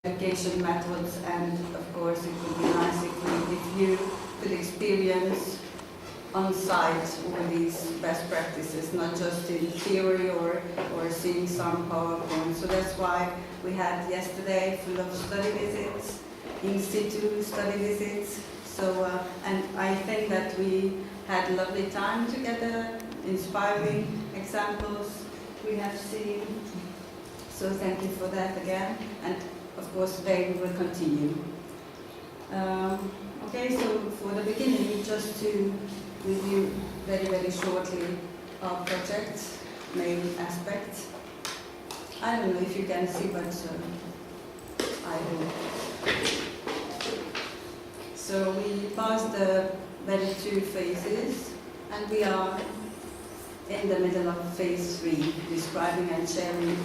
education methods, and of course it would be nice if you could experience on site all these best practices, not just in theory or seeing some PowerPoint. So that's why we had yesterday full of study visits, in situ study visits. So and I think that we had a lovely time together, inspiring examples we have seen. So thank you for that again, and of course today we will continue. Okay, so for the beginning, just to review very shortly our project main aspects. I don't know if you can see, but I will. So we passed the very 2 phases, and we are in the middle of phase 3, describing and sharing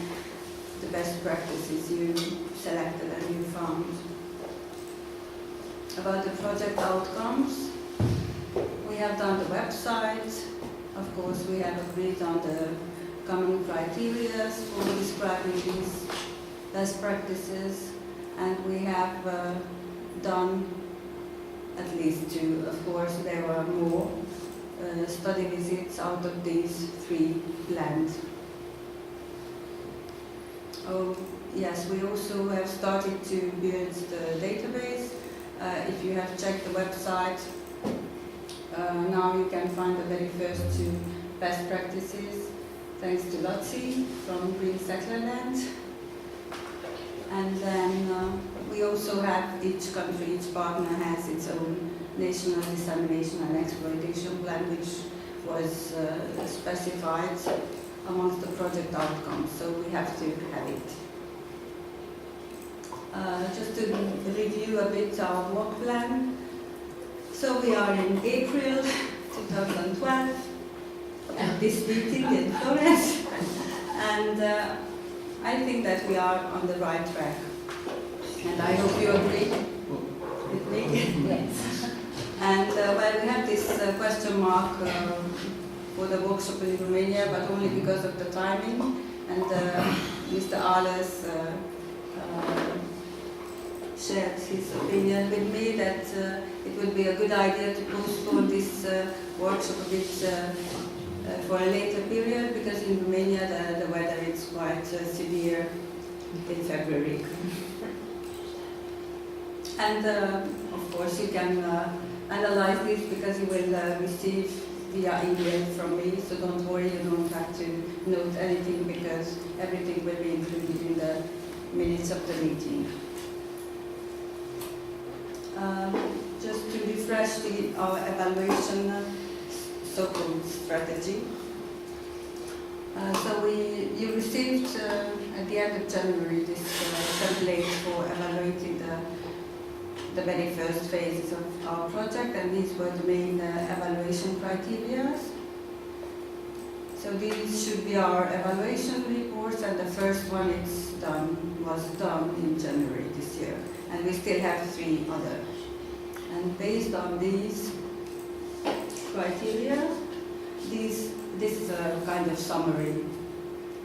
the best practices you selected and you found. About the project outcomes, we have done the website. Of course, we have agreed on the common criteria for describing these best practices, and we have done at least 2. Of course, there were more study visits out of these 3 planned. Oh, yes, we also have started to build the database. If you have checked the website, now you can find the very first 2 best practices, thanks to Lotzi from Green Settlerland. And then we also have each country, each partner has its own national dissemination and exploitation plan, which was specified amongst the project outcomes, so we have to have it. Just to review a bit our work plan. So we are in April 2012 at this meeting in Florence, and I think that we are on the right track. And I hope you agree with me. Yes. And well, we have this question mark for the workshop in Romania, but only because of the timing. And Mr. Ahles shared his opinion with me that it would be a good idea to postpone this workshop a bit for a later period, because in Romania the weather is quite severe in February. And of course you can analyze this, because you will receive via email from me, so don't worry, you don't have to note anything, because everything will be included in the minutes of the meeting. Just to refresh our evaluation so-called strategy. So you received at the end of January this template for evaluating the very first phases of our project, and these were the main evaluation criteria. So these should be our evaluation reports, and the first one was done in January this year, and we still have 3 others. And based on these criteria, this is a kind of summary,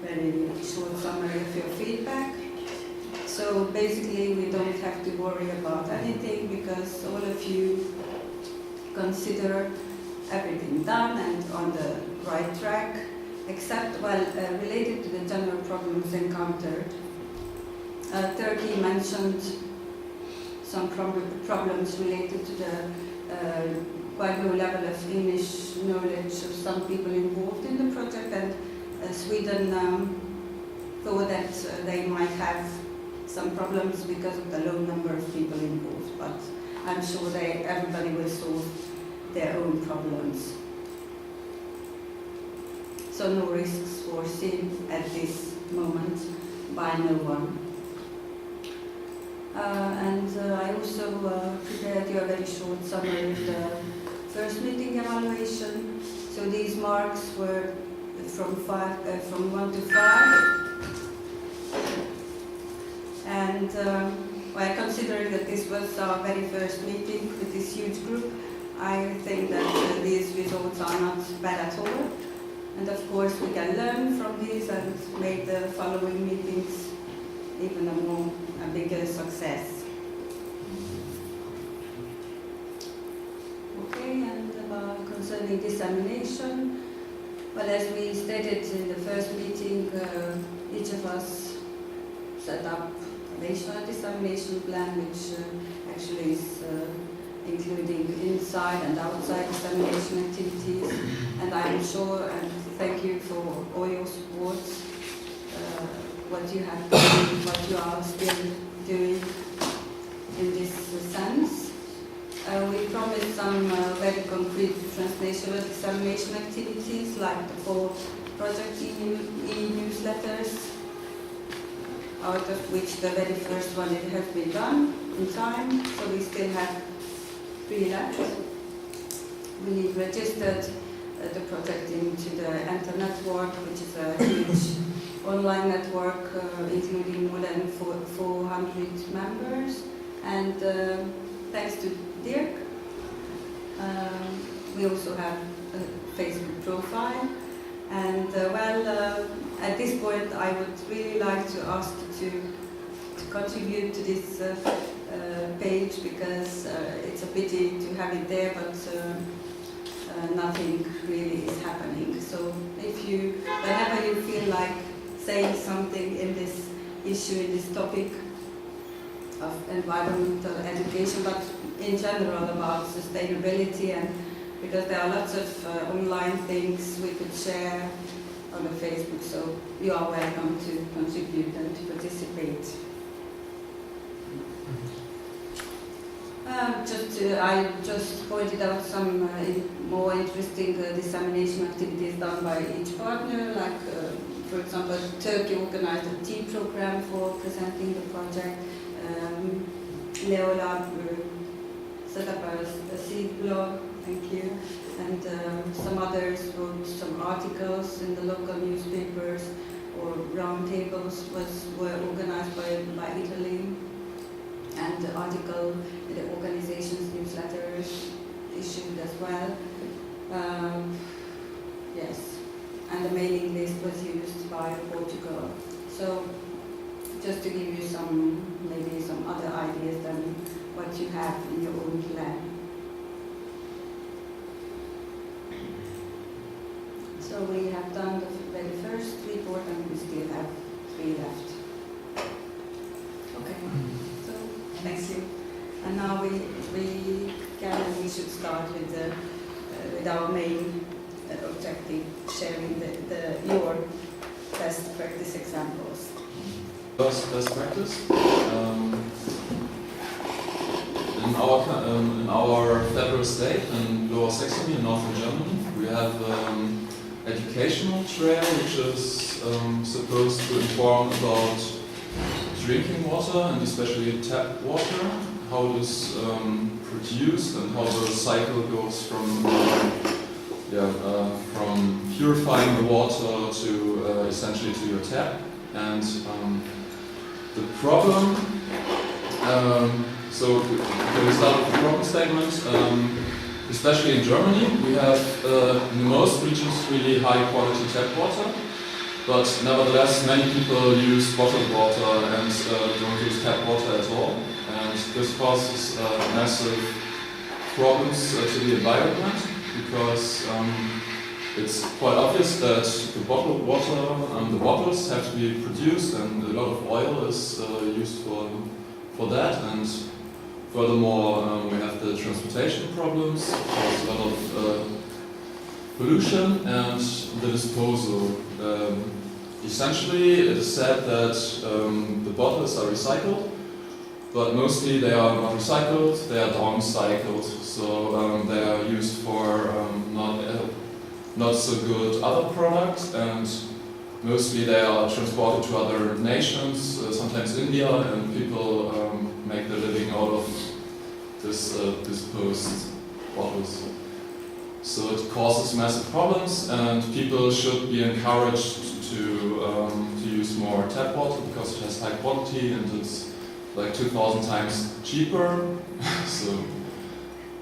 very short summary of your feedback. So basically we don't have to worry about anything, because all of you consider everything done and on the right track, except, well, related to the general problems encountered. Turkey mentioned some problems related to the quite low level of English knowledge of some people involved in the project, and Sweden thought that they might have some problems because of the low number of people involved, but I'm sure everybody will solve their own problems. So no risks foreseen at this moment by no one. And I also prepared you a very short summary of the first meeting evaluation. So these marks were from 1 to 5. And well, considering that this was our very first meeting with this huge group, I think that these results are not bad at all. And of course we can learn from these and make the following meetings even a bigger success. Okay, and concerning dissemination, well, as we stated in the first meeting, each of us set up a national dissemination plan, which actually is including inside and outside dissemination activities. And I'm sure, and thank you for all your support, what you have done, what you are still doing in this sense. We promised some very concrete transnational dissemination activities, like the 4 project e-newsletters, out of which the very first one it has been done in time, so we still have 3 left. We registered the project into the Enter network, which is a huge online network including more than 400 members, and thanks to Dirk, we also have a Facebook profile. And at this point I would really like to ask you to contribute to this page, because it's a pity to have it there, but nothing really is happening. So if you, whenever you feel like saying something in this issue, in this topic of environmental education, but in general about sustainability, and because there are lots of online things we could share on the Facebook, so you are welcome to contribute and to participate. I just pointed out some more interesting dissemination activities done by each partner, like for example, Turkey organized a tea program for presenting the project. Leola set up a seed blog, thank you, and some others wrote some articles in the local newspapers, or roundtables were organized by Italy, and the article in the organization's newsletters issued as well. Yes, and the mailing list was used by Portugal. So just to give you maybe some other ideas than what you have in your own plan. So we have done the very first report, and we still have 3 left. Okay, so thank you. And now we should start with our main objective, sharing your best practice examples. Best practice. In our federal state, in Lower Saxony, in northern Germany, we have educational trail which is supposed to inform about drinking water, and especially tap water, how it is produced and how the cycle goes from purifying the water to essentially to your tap. And the problem, so we start with the problem statement. Especially in Germany, we have in most regions really high quality tap water, but nevertheless many people use bottled water and don't use tap water at all, and this causes massive problems to the environment, because it's quite obvious that the bottled water, the bottles have to be produced, and a lot of oil is used for that. And furthermore, we have the transportation problems, there's a lot of pollution, and the disposal. Essentially, it is said that the bottles are recycled, but mostly they are not recycled, they are downcycled, so they are used for not so good other products, and mostly they are transported to other nations, sometimes India, and people make their living out of this disposed bottles. So it causes massive problems, and people should be encouraged to use more tap water, because it has high quality and it's like 2,000 times cheaper. So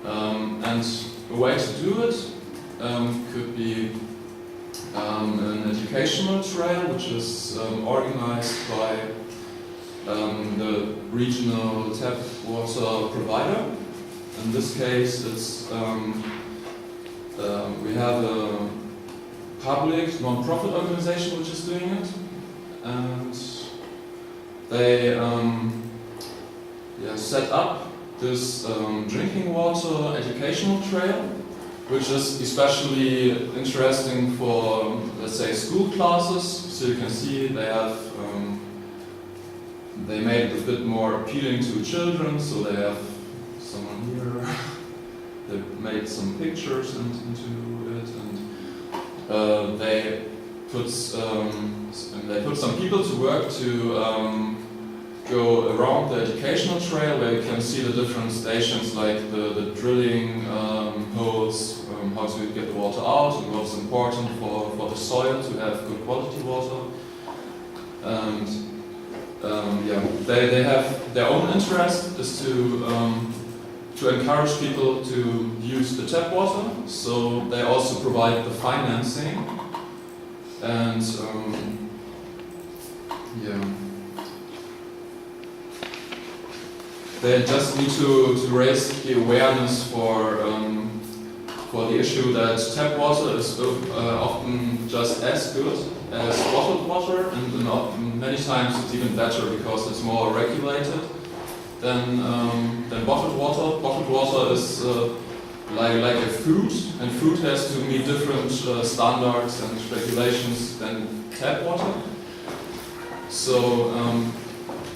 and a way to do it could be an educational trail, which is organized by the regional tap water provider. In this case, it's we have a public non-profit organization which is doing it, and they set up this drinking water educational trail, which is especially interesting for, let's say, school classes. So you can see they have they made it a bit more appealing to children. So they have someone here. They made some pictures into it, and they put some people to work to go around the educational trail, where you can see the different stations, like the drilling holes, how to get the water out, and what's important for the soil to have good quality water. And they have their own interest is to encourage people to use the tap water. So they also provide the financing, and they just need to raise the awareness for the issue that tap water is often just as good as bottled water, and many times it's even better because it's more regulated than bottled water. Bottled water is like a food, and food has to meet different standards and regulations than tap water. So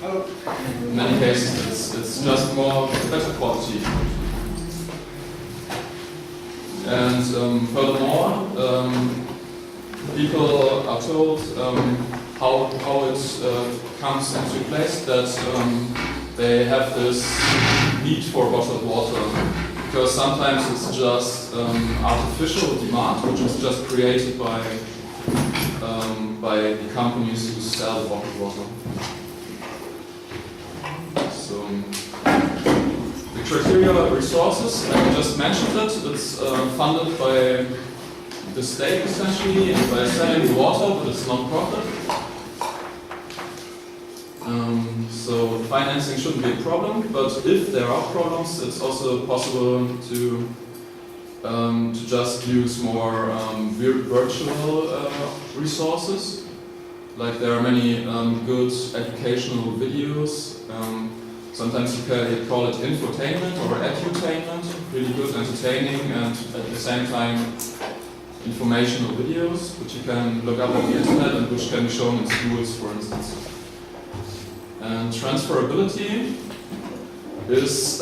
in many cases it's just more better quality. And furthermore, people are told how it comes into place that they have this need for bottled water, because sometimes it's just artificial demand, which is just created by the companies who sell the bottled water. So the criteria resources, I just mentioned it. It's funded by the state essentially, and by selling the water, but it's non-profit. So financing shouldn't be a problem, but if there are problems, it's also possible to just use more virtual resources. Like there are many good educational videos. Sometimes you can call it infotainment or edutainment, really good entertaining and at the same time informational videos, which you can look up on the internet and which can be shown in schools, for instance. And transferability is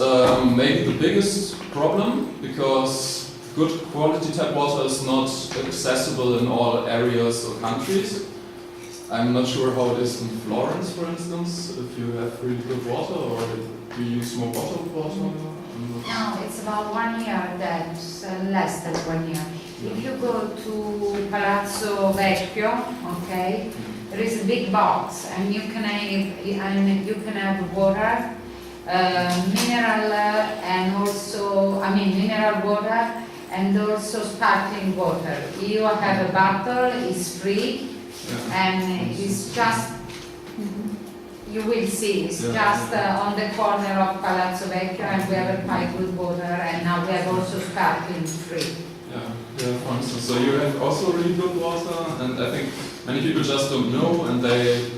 maybe the biggest problem, because good quality tap water is not accessible in all areas or countries. I'm not sure how it is in Florence, for instance, if you have really good water, or do you use more bottled water? No, it's about 1 year, that's less than 1 year. If you go to Palazzo Vecchio, okay, there is a big box, and you can have water, mineral, and also, mineral water, and also sparkling water. You have a bottle, it's free. And it's just, you will see, it's just on the corner of Palazzo Vecchio, and we have a quite good water, and now we have also sparkling free. Yeah, for instance, so you have also really good water, and I think many people just don't know, and they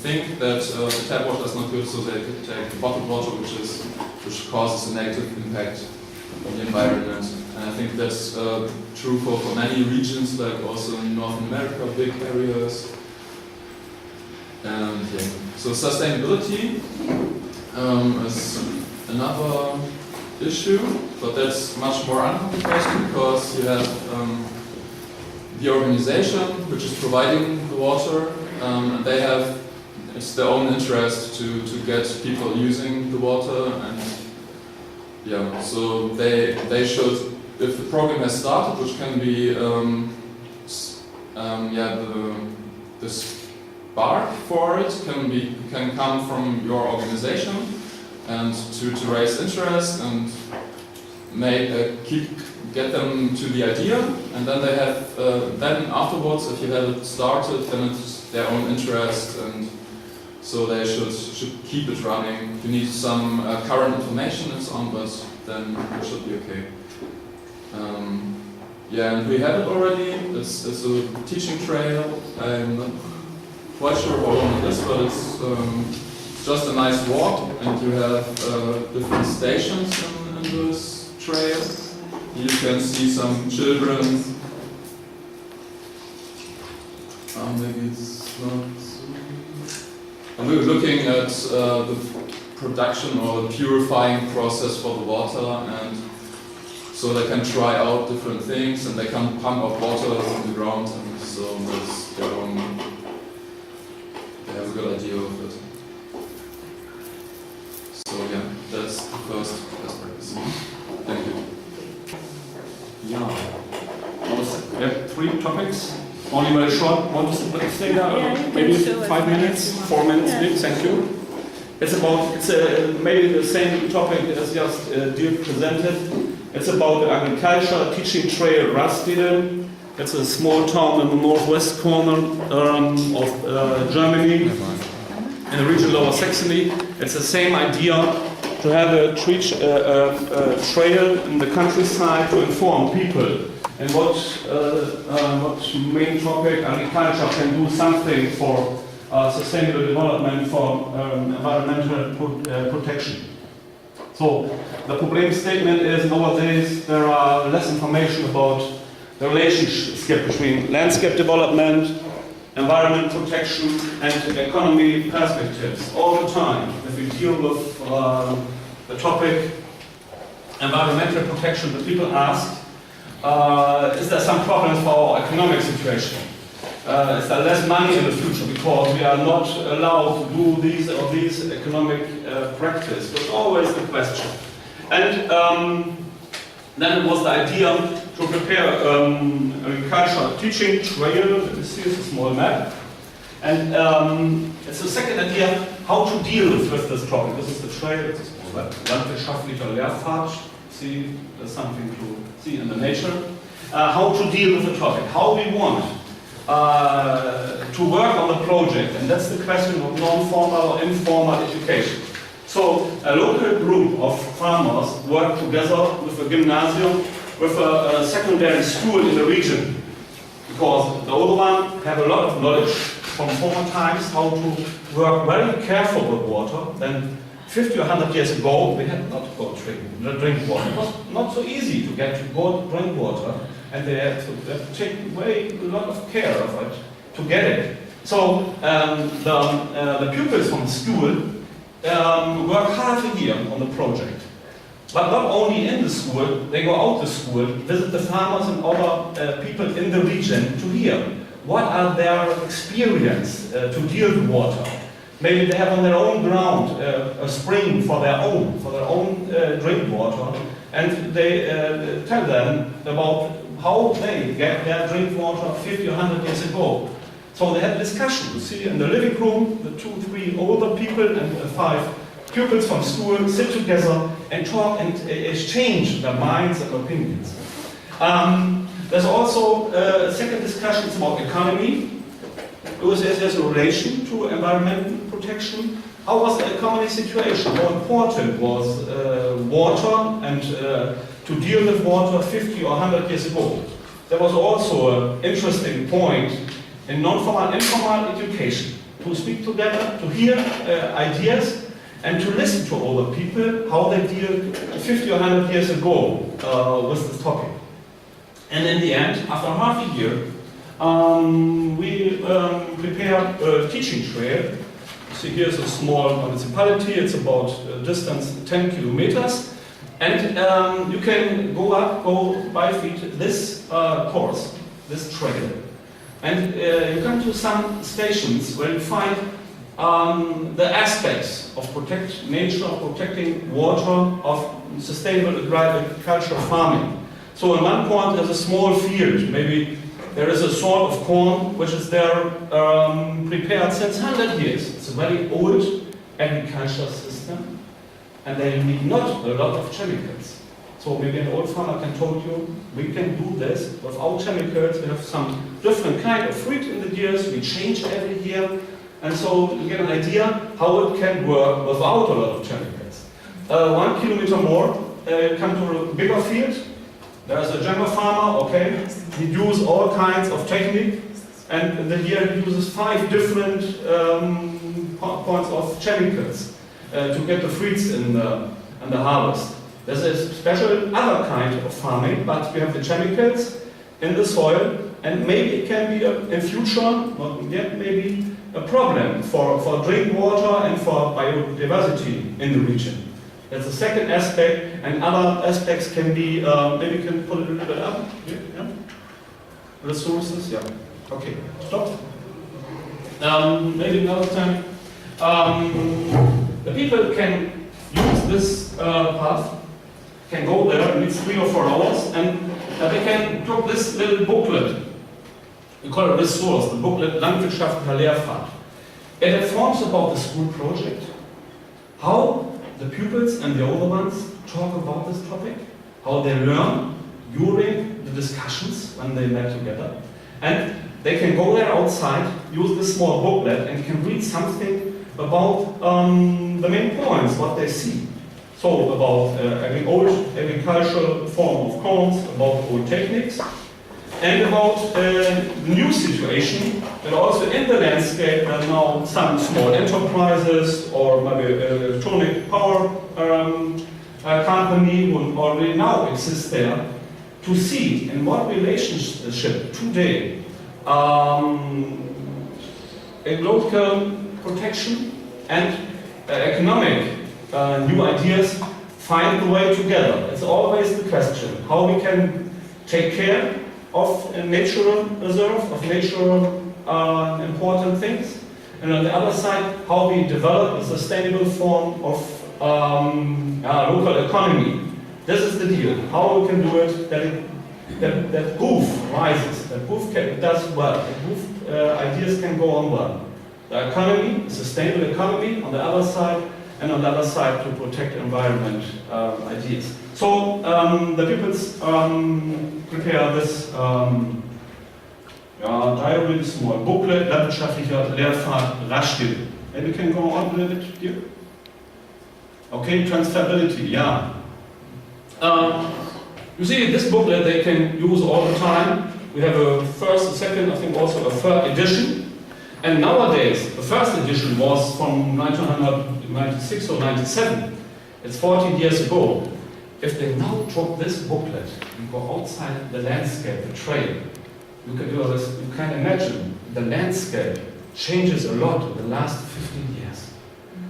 think that the tap water is not good, so they take the bottled water, which causes a negative impact on the environment. And I think that's true for many regions, like also in North America, big areas. And so sustainability is another issue, but that's much more uncomplicated, because you have the organization which is providing the water, and they have, it's their own interest to get people using the water, and so they should, if the program has started, which can be the spark for it can come from your organization, and to raise interest and get them to the idea, and then they have then afterwards, if you have it started, then it's their own interest, and So they should keep it running. You need some current information and so on, but then it should be okay. Yeah, and we have it already. It's a teaching trail. I'm not quite sure how long it is, but it's just a nice walk, and you have different stations in this trail. You can see some children. Maybe it's not. And we're looking at the production or the purifying process for the water, and so they can try out different things, and they can pump up water from the ground, and so that's their own. They have a good idea of it. So yeah, that's the first best practice. Thank you. Yeah. We have 3 topics. Only very short. Want to stay there? Maybe 5 minutes, 4 minutes. Yeah. Thank you. It's maybe the same topic as just Dirk presented. It's about the agriculture teaching trail Rastede. It's a small town in the northwest corner of Germany, in the region Lower Saxony. It's the same idea to have a trail in the countryside to inform people. And what main topic, agriculture can do something for sustainable development, for environmental protection. So the problem statement is nowadays there are less information about the relationship between landscape development, environment protection, and economy perspectives all the time. If we deal with the topic environmental protection, the people ask, is there some problems for our economic situation? Is there less money in the future because we are not allowed to do these or these economic practice? That's always the question. And then it was the idea to prepare agricultural teaching trail. This is a small map. And it's the second idea how to deal with this topic. This is the trail. It's a small map. Landwirtschaftlicher Lehrpfad. See, there's something to see in the nature. How to deal with the topic. How we want to work on the project. And that's the question of non-formal or informal education. So a local group of farmers work together with a gymnasium, with a secondary school in the region. Because the older one have a lot of knowledge from former times how to work very careful with water. Then 50 or 100 years ago, we had not got drink water. It was not so easy to get to drink water, and they had to take a lot of care of it to get it. So the pupils from the school work half a year on the project. But not only in the school, they go out the school, visit the farmers and other people in the region to hear what are their experience to deal with water. Maybe they have on their own ground a spring for their own drink water, and they tell them about how they get their drink water 50 or 100 years ago. So they had a discussion. You see, in the living room, the 2, 3 older people and 5 pupils from school sit together and talk and exchange their minds and opinions. There's also a second discussion. It's about economy. There's a relation to environmental protection. How was the economy situation? How important was water and to deal with water 50 or 100 years ago? There was also an interesting point in non-formal, informal education. To speak together, to hear ideas, and to listen to other people, how they deal 50 or 100 years ago with this topic. And in the end, after half a year, we prepare a teaching trail. See, here's a small municipality. It's about distance 10 kilometers. And you can go by feet this course, this trail. And you come to some stations where you find the aspects of nature, of protecting water, of sustainable agricultural farming. So at one point there's a small field, maybe there is a sort of corn which is there prepared since 100 years. It's a very old agricultural system, and they need not a lot of chemicals. So maybe an old farmer can tell you, we can do this without chemicals. We have some different kind of fruit in the years. We change every year and so you get an idea how it can work without a lot of chemicals. 1 kilometer more, come to a bigger field. There's a Gemma farmer, okay, he uses all kinds of technique, and then here he uses 5 different points of chemicals to get the fruits in the harvest. There's a special other kind of farming, but we have the chemicals in the soil, and maybe it can be in future, not yet, maybe a problem for drink water and for biodiversity in the region. That's the second aspect, and other aspects can be, maybe you can put it a little bit up. Yeah? Resources, yeah. Okay, stop. Maybe another time. The people can use this path, can go there, it needs 3 or 4 hours, and they can drop this little booklet. We call it resource, the booklet Landwirtschaftlicher Lehrpfad. It informs about the school project, how the pupils and the older ones talk about this topic, how they learn during the discussions when they met together, and they can go there outside, use this small booklet, and can read something about the main points, what they see. So about old agricultural form of corns, about old techniques, and about the new situation, and also in the landscape there are now some small enterprises or maybe electronic power company who already now exists there, to see in what relationship today ecological protection and economic new ideas find the way together. It's always the question how we can take care of a natural reserve, of natural important things, and on the other side how we develop a sustainable form of local economy. This is the deal. How we can do it that both rises, that both does well, that both ideas can go on well. The economy, the sustainable economy on the other side, and on the other side to protect environment ideas. So the pupils prepare this diary, small booklet, Landwirtschaftlicher Lehrpfad Raschel. Maybe we can go on a little bit here. Okay, transferability, yeah. You see, this booklet they can use all the time. We have a first, a second, I think also a third edition. And nowadays, the first edition was from 1996 or 97. It's 14 years ago. If they now drop this booklet and go outside the landscape, the trail, you can imagine the landscape changes a lot in the last 15 years.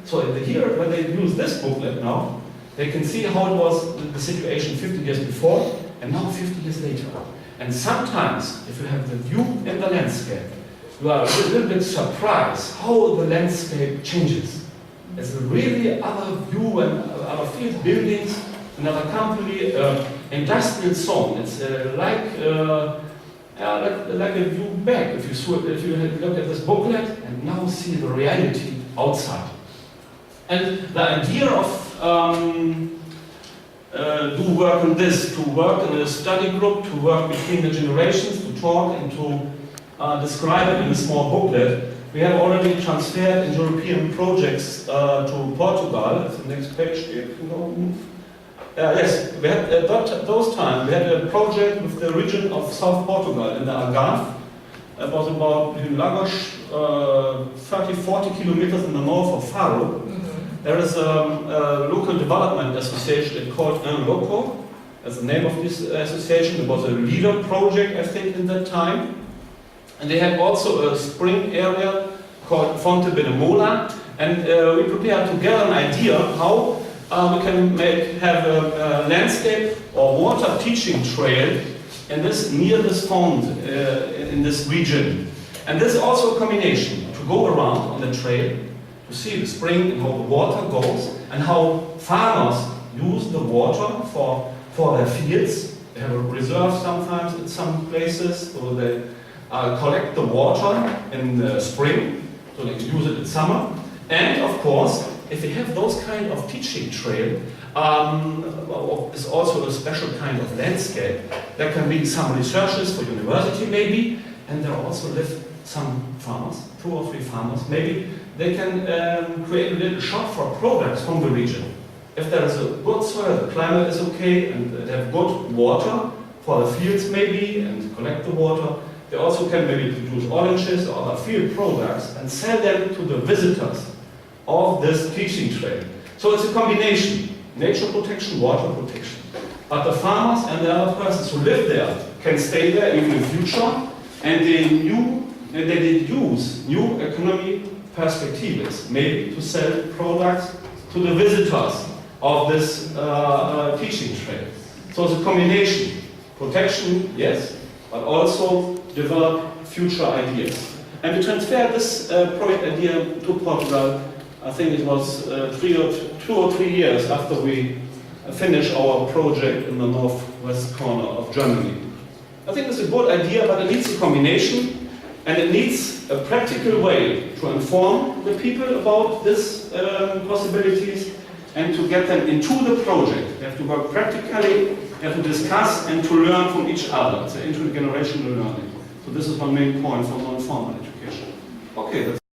So here, when they use this booklet now, they can see how it was the situation 50 years before and now 50 years later. And sometimes, if you have the view in the landscape, you are a little bit surprised how the landscape changes. It's a really other view and other field buildings, another company, industrial zone. It's like a view back. If you look at this booklet and now see the reality outside. And the idea of do work on this, to work in a study group, to work between the generations, to talk and to describe it in a small booklet. We have already transferred in European projects to Portugal. That's the next page. Yes, we had at those times we had a project with the region of South Portugal in the Algarve. It was about in Lagos, 30-40 kilometers in the north of Faro. There is a local development association called Un Loco. That's the name of this association. It was a leader project, I think, in that time. And they had also a spring area called Fonte Benemola. And we prepared to get an idea how we can have a landscape or water teaching trail in near this font in this region. And this is also a combination to go around on the trail to see the spring and how the water goes and how farmers use the water for their fields. They have a reserve sometimes in some places, so they collect the water in the spring, so they can use it in summer. And of course, if they have those kind of teaching trail, is also a special kind of landscape. There can be some researchers for university maybe, and there also live some farmers, 2 or 3 farmers, maybe they can create a little shop for products from the region. If there is a good soil, the climate is okay, and they have good water for the fields maybe, and collect the water, they also can maybe produce oranges or other field products and sell them to the visitors of this teaching trail. So it's a combination, nature protection, water protection. But the farmers and the other persons who live there can stay there even in future, and they did use new economic perspectives, maybe to sell products to the visitors of this teaching trail. So it's a combination, protection, yes, but also develop future ideas. And we transferred this project idea to Portugal. I think it was 2 or 3 years after we finished our project in the northwest corner of Germany. I think it's a good idea, but it needs a combination, and it needs a practical way to inform the people about these possibilities and to get them into the project. They have to work practically, they have to discuss and to learn from each other. It's an intergenerational learning. So this is one main point for non-formal education. Okay, that's